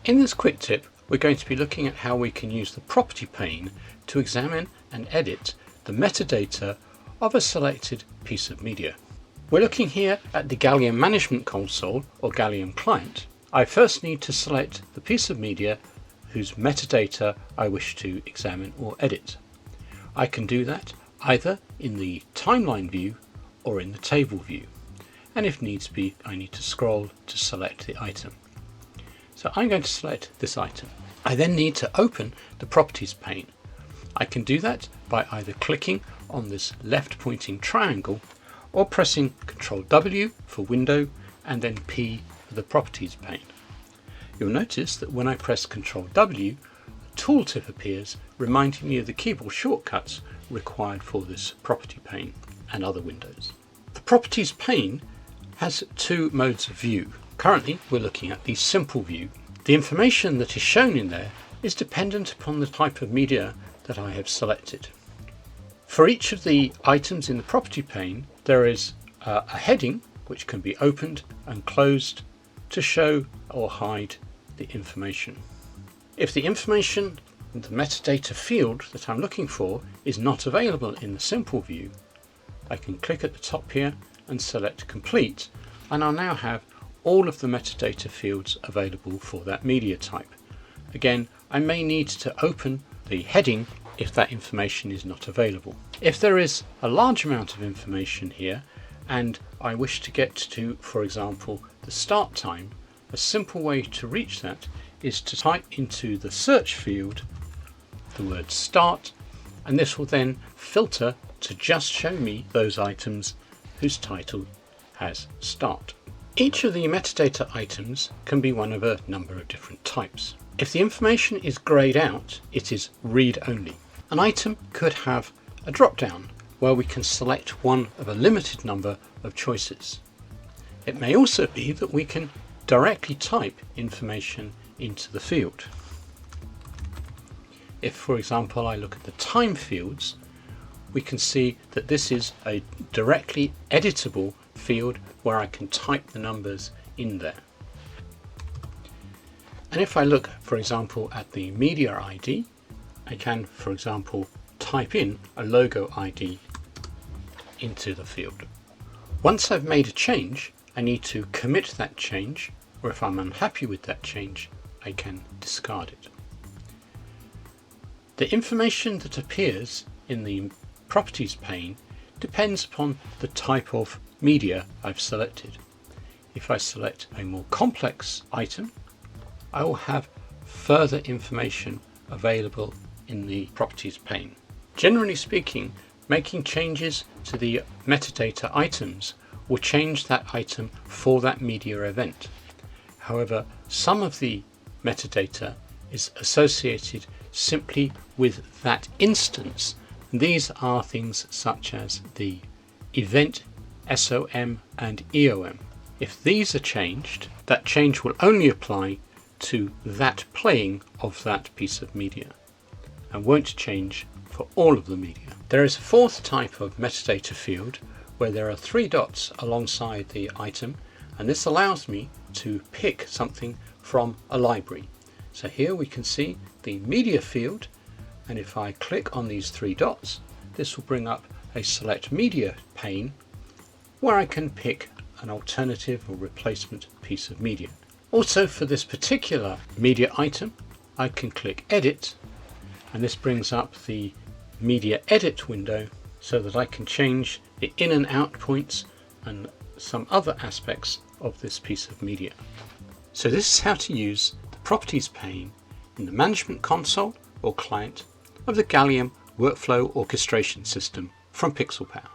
In this quick tip, we're going to be looking at how we can use the property pane to examine and edit the metadata of a selected piece of media. We're looking here at the Gallium management console or Gallium client. I first need to select the piece of media whose metadata I wish to examine or edit. I can do that either in the timeline view or in the table view. And if needs be, I need to scroll to select the item. So I'm going to select this item. I then need to open the properties pane. I can do that by either clicking on this left pointing triangle or pressing Ctrl W for window and then P for the properties pane. You'll notice that when I press Ctrl W, a tooltip appears reminding me of the keyboard shortcuts required for this property pane and other windows. The properties pane has two modes of view. Currently we're looking at the simple view. The information that is shown in there is dependent upon the type of media that I have selected. For each of the items in the property pane, there is a heading which can be opened and closed to show or hide the information. If the information, the metadata field that I'm looking for, is not available in the simple view, I can click at the top here and select complete, and I'll now have all of the metadata fields available for that media type. Again, I may need to open the heading if that information is not available. If there is a large amount of information here and I wish to get to, for example, the start time, a simple way to reach that is to type into the search field the word start, and this will then filter to just show me those items whose title has start. Each of the metadata items can be one of a number of different types. If the information is grayed out, it is read only. An item could have a drop-down where we can select one of a limited number of choices. It may also be that we can directly type information into the field. If, for example, I look at the time fields, we can see that this is a directly editable field where I can type the numbers in there. And if I look, for example, at the media ID, I can, for example, type in a logo ID into the field. Once I've made a change, I need to commit that change, or if I'm unhappy with that change, I can discard it. The information that appears in the properties pane depends upon the type of media I've selected. If I select a more complex item, I will have further information available in the properties pane. Generally speaking, making changes to the metadata items will change that item for that media event. However, some of the metadata is associated simply with that instance. These are things such as the event, SOM and EOM. If these are changed, that change will only apply to that playing of that piece of media and won't change for all of the media. There is a fourth type of metadata field where there are three dots alongside the item, and this allows me to pick something from a library. So here we can see the media field, and if I click on these three dots, this will bring up a select media pane where I can pick an alternative or replacement piece of media. Also, for this particular media item, I can click edit, and this brings up the media edit window so that I can change the in and out points and some other aspects of this piece of media. So this is how to use the properties pane in the management console or client of the Gallium workflow orchestration system from Pixel Power.